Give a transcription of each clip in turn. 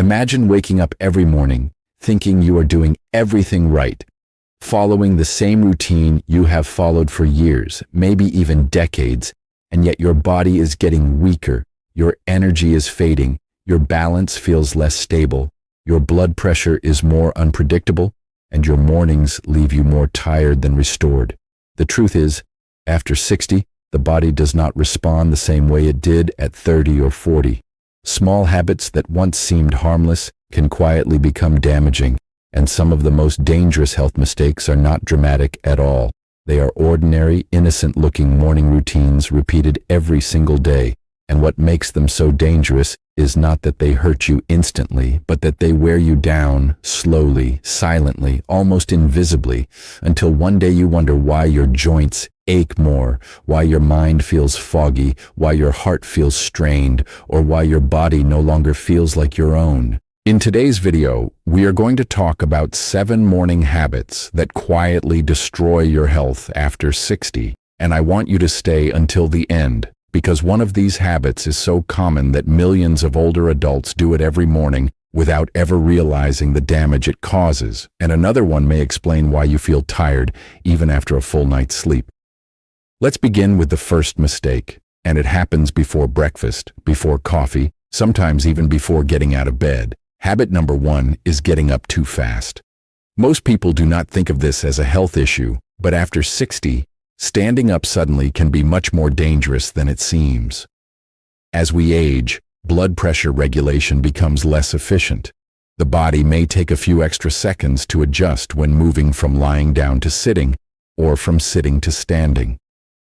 Imagine waking up every morning, thinking you are doing everything right, following the same routine you have followed for years, maybe even decades, and yet your body is getting weaker, your energy is fading, your balance feels less stable, your blood pressure is more unpredictable, and your mornings leave you more tired than restored. The truth is, after 60, the body does not respond the same way it did at 30 or 40. Small habits that once seemed harmless can quietly become damaging, and some of the most dangerous health mistakes are not dramatic at all. They are ordinary, innocent-looking morning routines repeated every single day, and what makes them so dangerous is not that they hurt you instantly, but that they wear you down slowly, silently, almost invisibly, until one day you wonder why your joints ache more, why your mind feels foggy, why your heart feels strained, or why your body no longer feels like your own. In today's video, we are going to talk about 7 morning habits that quietly destroy your health after 60, and I want you to stay until the end, because one of these habits is so common that millions of older adults do it every morning without ever realizing the damage it causes, and another one may explain why you feel tired even after a full night's sleep. Let's begin with the first mistake, and it happens before breakfast, before coffee, sometimes even before getting out of bed. Habit number 1 is getting up too fast. Most people do not think of this as a health issue, but after 60, standing up suddenly can be much more dangerous than it seems. As we age, blood pressure regulation becomes less efficient. The body may take a few extra seconds to adjust when moving from lying down to sitting, or from sitting to standing.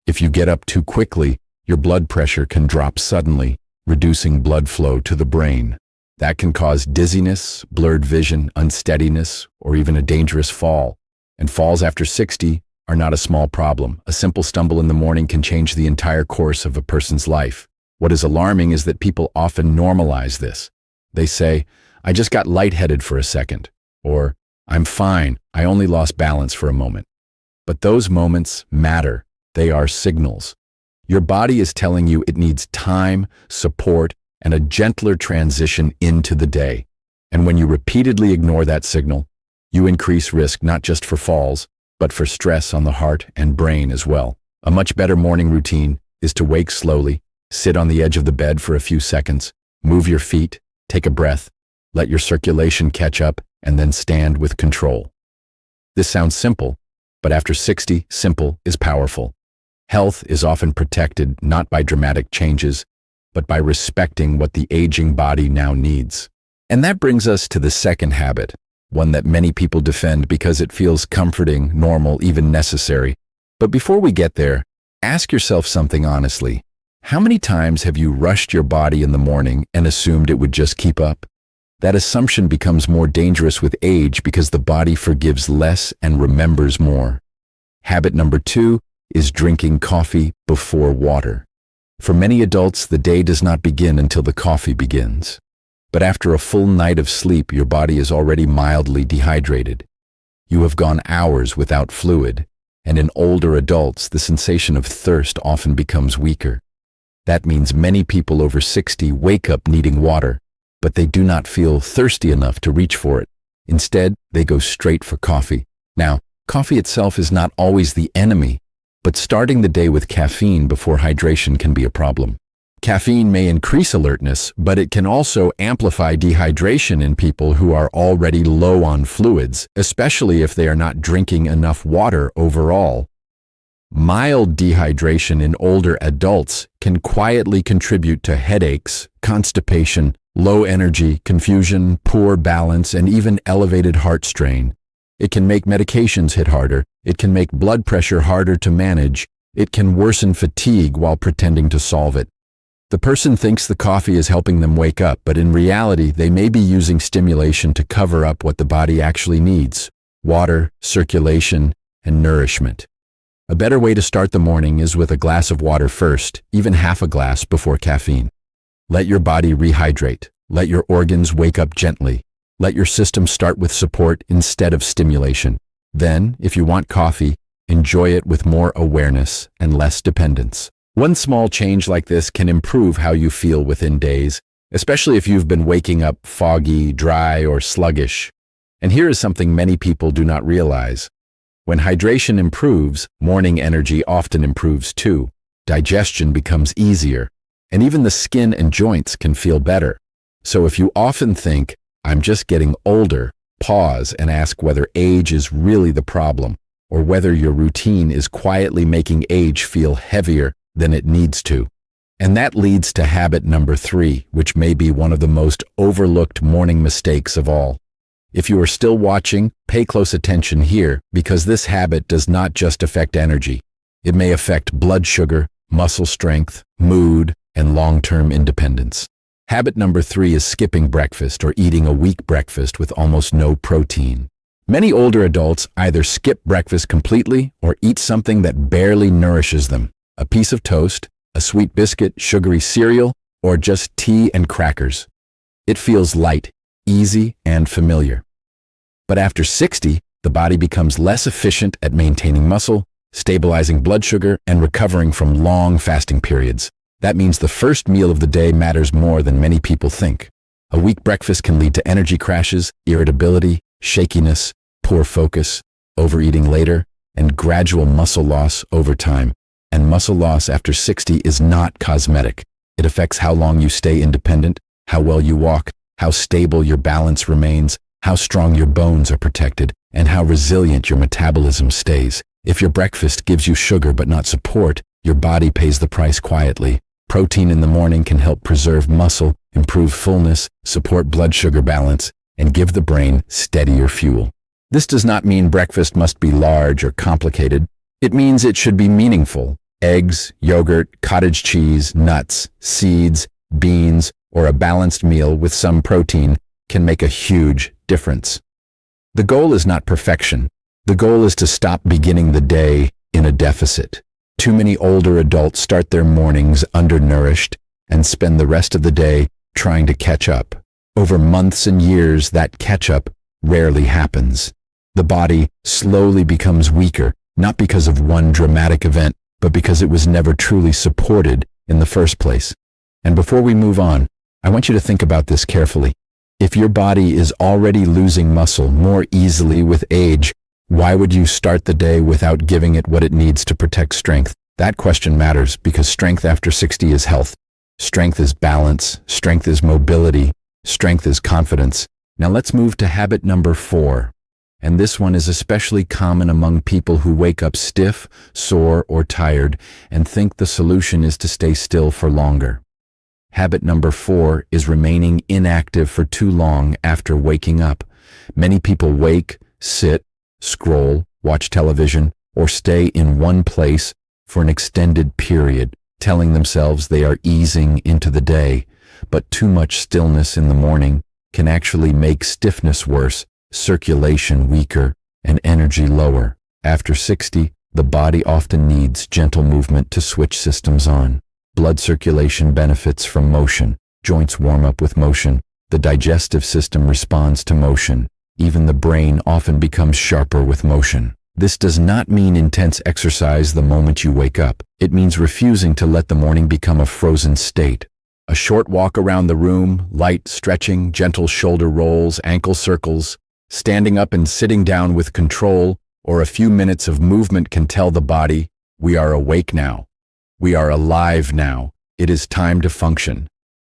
If you get up too quickly, your blood pressure can drop suddenly, reducing blood flow to the brain. That can cause dizziness, blurred vision, unsteadiness, or even a dangerous fall. And falls after 60 are not a small problem. A simple stumble in the morning can change the entire course of a person's life. What is alarming is that people often normalize this. They say, "I just got lightheaded for a second," or "I'm fine, I only lost balance for a moment." But those moments matter. They are signals. Your body is telling you it needs time, support, and a gentler transition into the day. And when you repeatedly ignore that signal, you increase risk not just for falls, but for stress on the heart and brain as well. A much better morning routine is to wake slowly, sit on the edge of the bed for a few seconds, move your feet, take a breath, let your circulation catch up, and then stand with control. This sounds simple, but after 60, simple is powerful. Health is often protected not by dramatic changes, but by respecting what the aging body now needs. And that brings us to the second habit, one that many people defend because it feels comforting, normal, even necessary. But before we get there, ask yourself something honestly. How many times have you rushed your body in the morning and assumed it would just keep up? That assumption becomes more dangerous with age because the body forgives less and remembers more. Habit number 2 is drinking coffee before water. For many adults, the day does not begin until the coffee begins. But after a full night of sleep, your body is already mildly dehydrated. You have gone hours without fluid, and in older adults, the sensation of thirst often becomes weaker. That means many people over 60 wake up needing water, but they do not feel thirsty enough to reach for it. Instead, they go straight for coffee. Now, coffee itself is not always the enemy, but starting the day with caffeine before hydration can be a problem. Caffeine may increase alertness, but it can also amplify dehydration in people who are already low on fluids, especially if they are not drinking enough water overall. Mild dehydration in older adults can quietly contribute to headaches, constipation, low energy, confusion, poor balance, and even elevated heart strain. It can make medications hit harder. It can make blood pressure harder to manage. It can worsen fatigue while pretending to solve it. The person thinks the coffee is helping them wake up, but in reality, they may be using stimulation to cover up what the body actually needs: water, circulation, and nourishment. A better way to start the morning is with a glass of water first, even half a glass before caffeine. Let your body rehydrate. Let your organs wake up gently. Let your system start with support instead of stimulation. Then, if you want coffee, enjoy it with more awareness and less dependence. One small change like this can improve how you feel within days, especially if you've been waking up foggy, dry, or sluggish. And here is something many people do not realize. When hydration improves, morning energy often improves too. Digestion becomes easier, and even the skin and joints can feel better. So if you often think, "I'm just getting older," pause and ask whether age is really the problem, or whether your routine is quietly making age feel heavier than it needs to. And that leads to habit number 3, which may be one of the most overlooked morning mistakes of all. If you are still watching, pay close attention here, because this habit does not just affect energy. It may affect blood sugar, muscle strength, mood, and long-term independence. Habit number 3 is skipping breakfast or eating a weak breakfast with almost no protein. Many older adults either skip breakfast completely or eat something that barely nourishes them. A piece of toast, a sweet biscuit, sugary cereal, or just tea and crackers. It feels light, easy, and familiar. But after 60, the body becomes less efficient at maintaining muscle, stabilizing blood sugar, and recovering from long fasting periods. That means the first meal of the day matters more than many people think. A weak breakfast can lead to energy crashes, irritability, shakiness, poor focus, overeating later, and gradual muscle loss over time. And muscle loss after 60 is not cosmetic. It affects how long you stay independent, how well you walk, how stable your balance remains, how strong your bones are protected, and how resilient your metabolism stays. If your breakfast gives you sugar but not support, your body pays the price quietly. Protein in the morning can help preserve muscle, improve fullness, support blood sugar balance, and give the brain steadier fuel. This does not mean breakfast must be large or complicated. It means it should be meaningful. Eggs, yogurt, cottage cheese, nuts, seeds, beans, or a balanced meal with some protein can make a huge difference. The goal is not perfection. The goal is to stop beginning the day in a deficit. Too many older adults start their mornings undernourished and spend the rest of the day trying to catch up. Over months and years, that catch-up rarely happens. The body slowly becomes weaker, not because of one dramatic event, but because it was never truly supported in the first place. And before we move on, I want you to think about this carefully. If your body is already losing muscle more easily with age, why would you start the day without giving it what it needs to protect strength? That question matters because strength after 60 is health. Strength is balance. Strength is mobility. Strength is confidence. Now let's move to habit number 4. And this one is especially common among people who wake up stiff, sore, or tired and think the solution is to stay still for longer. Habit number 4 is remaining inactive for too long after waking up. Many people wake, sit, scroll, watch television, or stay in one place for an extended period, telling themselves they are easing into the day. But too much stillness in the morning can actually make stiffness worse, circulation weaker, and energy lower. After 60, the body often needs gentle movement to switch systems on. Blood circulation benefits from motion. Joints warm up with motion. The digestive system responds to motion. Even the brain often becomes sharper with motion. This does not mean intense exercise the moment you wake up. It means refusing to let the morning become a frozen state. A short walk around the room, light stretching, gentle shoulder rolls, ankle circles, standing up and sitting down with control, or a few minutes of movement can tell the body, we are awake now. We are alive now. It is time to function.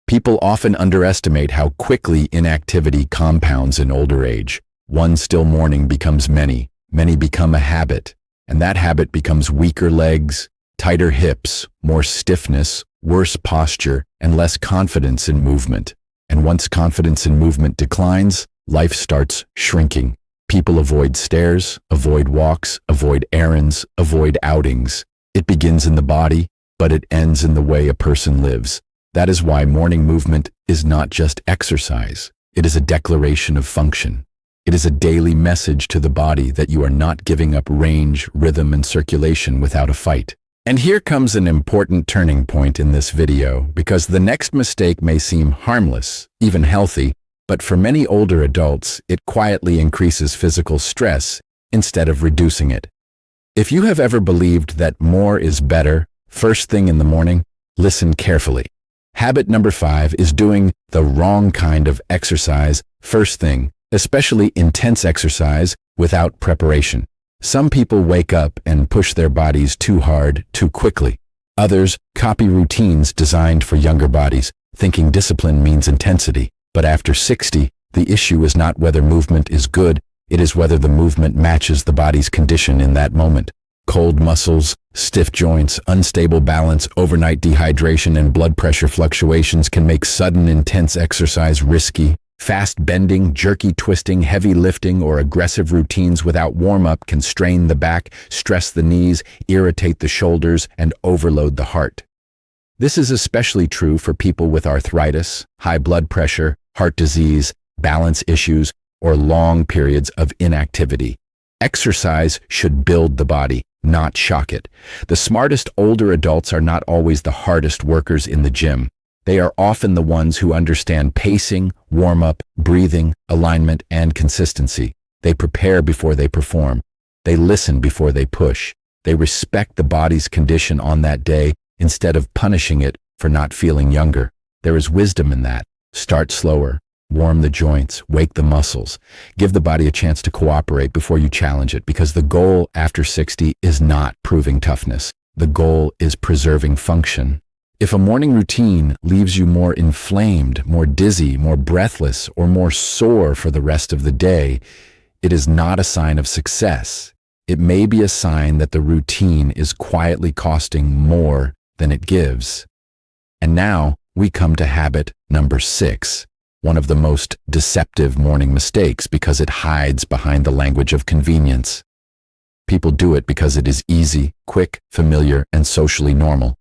People often underestimate how quickly inactivity compounds in older age. One still morning becomes many. Many become a habit, and that habit becomes weaker legs, tighter hips, more stiffness, worse posture, and less confidence in movement. And once confidence in movement declines, life starts shrinking. People avoid stairs, avoid walks, avoid errands, avoid outings. It begins in the body, but it ends in the way a person lives. That is why morning movement is not just exercise. It is a declaration of function. It is a daily message to the body that you are not giving up range, rhythm, and circulation without a fight. And here comes an important turning point in this video, because the next mistake may seem harmless, even healthy, but for many older adults, it quietly increases physical stress instead of reducing it. If you have ever believed that more is better first thing in the morning, listen carefully. Habit number 5 is doing the wrong kind of exercise first thing, especially intense exercise without preparation. Some people wake up and push their bodies too hard, too quickly. Others copy routines designed for younger bodies, thinking discipline means intensity. But after 60, the issue is not whether movement is good, it is whether the movement matches the body's condition in that moment. Cold muscles, stiff joints, unstable balance, overnight dehydration, and blood pressure fluctuations can make sudden intense exercise risky. Fast bending, jerky twisting, heavy lifting, or aggressive routines without warm-up can strain the back, stress the knees, irritate the shoulders, and overload the heart. This is especially true for people with arthritis, high blood pressure, heart disease, balance issues, or long periods of inactivity. Exercise should build the body, not shock it. The smartest older adults are not always the hardest workers in the gym. They are often the ones who understand pacing, warm-up, breathing, alignment, and consistency. They prepare before they perform. They listen before they push. They respect the body's condition on that day instead of punishing it for not feeling younger. There is wisdom in that. Start slower. Warm the joints, wake the muscles. Give the body a chance to cooperate before you challenge it, because the goal after 60 is not proving toughness. The goal is preserving function. If a morning routine leaves you more inflamed, more dizzy, more breathless, or more sore for the rest of the day, it is not a sign of success. It may be a sign that the routine is quietly costing more than it gives. And now we come to habit number 6. One of the most deceptive morning mistakes, because it hides behind the language of convenience. People do it because it is easy, quick, familiar, and socially normal.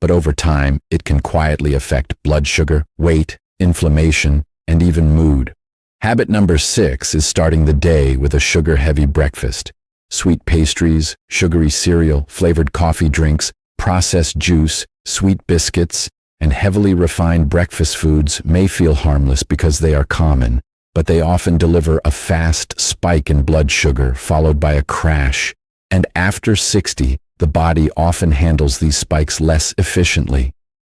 But over time, it can quietly affect blood sugar, weight, inflammation, and even mood. Habit number 6 is starting the day with a sugar-heavy breakfast. Sweet pastries, sugary cereal, flavored coffee drinks, processed juice, sweet biscuits, and heavily refined breakfast foods may feel harmless because they are common, but they often deliver a fast spike in blood sugar followed by a crash. And after 60, the body often handles these spikes less efficiently.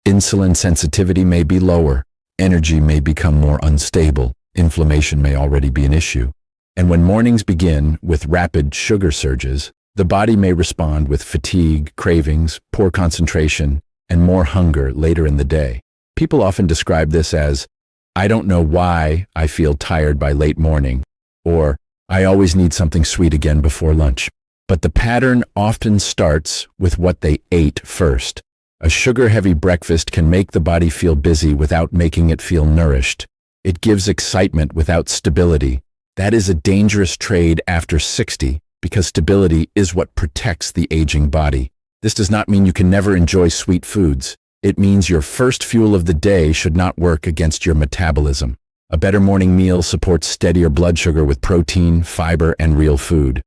Insulin sensitivity may be lower, energy may become more unstable, inflammation may already be an issue. And when mornings begin with rapid sugar surges, the body may respond with fatigue, cravings, poor concentration, and more hunger later in the day. People often describe this as, "I don't know why I feel tired by late morning," or "I always need something sweet again before lunch." But the pattern often starts with what they ate first. A sugar-heavy breakfast can make the body feel busy without making it feel nourished. It gives excitement without stability. That is a dangerous trade after 60, because stability is what protects the aging body. This does not mean you can never enjoy sweet foods. It means your first fuel of the day should not work against your metabolism. A better morning meal supports steadier blood sugar with protein, fiber, and real food.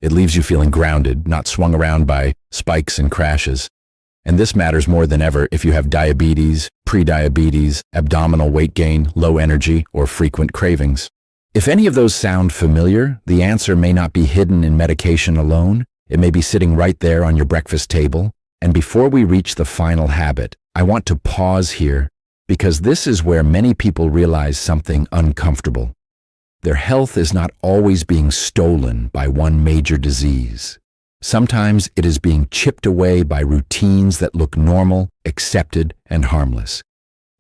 It leaves you feeling grounded, not swung around by spikes and crashes. And this matters more than ever if you have diabetes, prediabetes, abdominal weight gain, low energy, or frequent cravings. If any of those sound familiar, the answer may not be hidden in medication alone. It may be sitting right there on your breakfast table. And before we reach the final habit, I want to pause here, because this is where many people realize something uncomfortable. Their health is not always being stolen by one major disease. Sometimes it is being chipped away by routines that look normal, accepted, and harmless.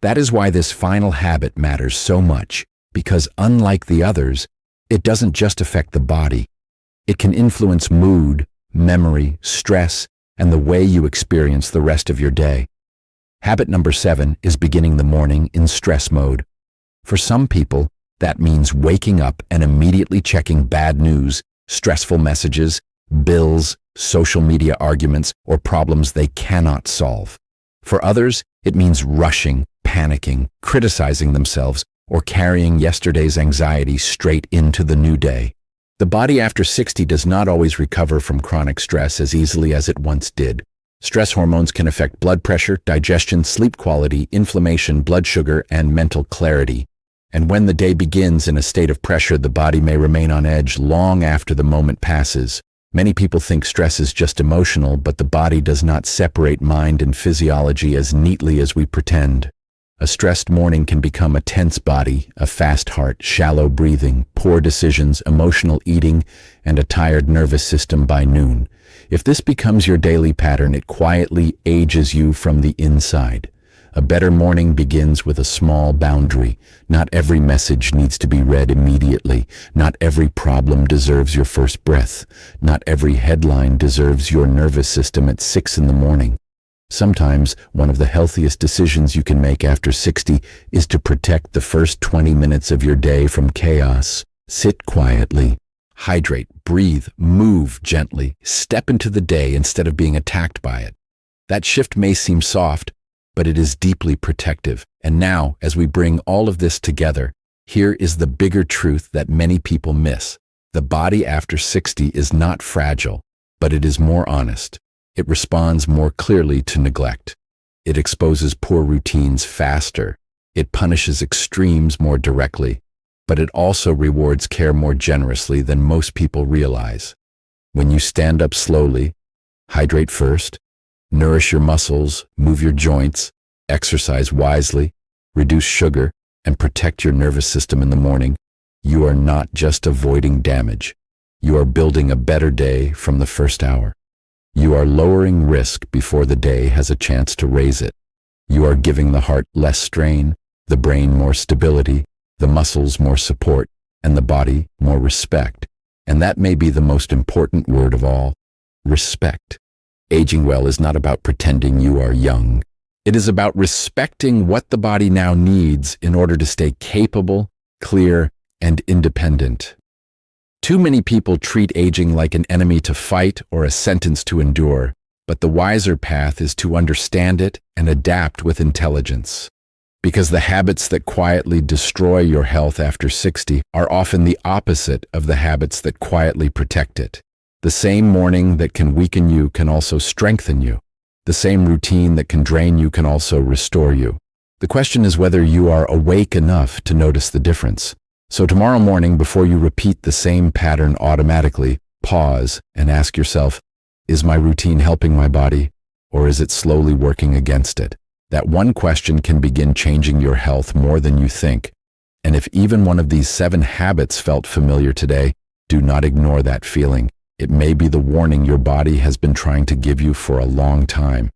That is why this final habit matters so much, because unlike the others, it doesn't just affect the body. It can influence mood, memory, stress, and the way you experience the rest of your day. Habit number 7 is beginning the morning in stress mode. For some people, that means waking up and immediately checking bad news, stressful messages, bills, social media arguments, or problems they cannot solve. For others, it means rushing, panicking, criticizing themselves, or carrying yesterday's anxiety straight into the new day. The body after 60 does not always recover from chronic stress as easily as it once did. Stress hormones can affect blood pressure, digestion, sleep quality, inflammation, blood sugar, and mental clarity. And when the day begins in a state of pressure, the body may remain on edge long after the moment passes. Many people think stress is just emotional, but the body does not separate mind and physiology as neatly as we pretend. A stressed morning can become a tense body, a fast heart, shallow breathing, poor decisions, emotional eating, and a tired nervous system by noon. If this becomes your daily pattern, it quietly ages you from the inside. A better morning begins with a small boundary. Not every message needs to be read immediately. Not every problem deserves your first breath. Not every headline deserves your nervous system at 6 in the morning. Sometimes, one of the healthiest decisions you can make after 60 is to protect the first 20 minutes of your day from chaos. Sit quietly. Hydrate, breathe, move gently. Step into the day instead of being attacked by it. That shift may seem soft, but it is deeply protective. And now, as we bring all of this together, here is the bigger truth that many people miss. The body after 60 is not fragile, but it is more honest. It responds more clearly to neglect. It exposes poor routines faster. It punishes extremes more directly, but it also rewards care more generously than most people realize. When you stand up slowly, hydrate first, nourish your muscles, move your joints, exercise wisely, reduce sugar, and protect your nervous system in the morning, you are not just avoiding damage. You are building a better day from the first hour. You are lowering risk before the day has a chance to raise it. You are giving the heart less strain, the brain more stability, the muscles more support, and the body more respect. And that may be the most important word of all: respect. Aging well is not about pretending you are young. It is about respecting what the body now needs in order to stay capable, clear, and independent. Too many people treat aging like an enemy to fight or a sentence to endure, but the wiser path is to understand it and adapt with intelligence. Because the habits that quietly destroy your health after 60 are often the opposite of the habits that quietly protect it. The same morning that can weaken you can also strengthen you. The same routine that can drain you can also restore you. The question is whether you are awake enough to notice the difference. So tomorrow morning, before you repeat the same pattern automatically, pause and ask yourself, is my routine helping my body, or is it slowly working against it? That one question can begin changing your health more than you think. And if even one of these 7 habits felt familiar today, do not ignore that feeling. It may be the warning your body has been trying to give you for a long time.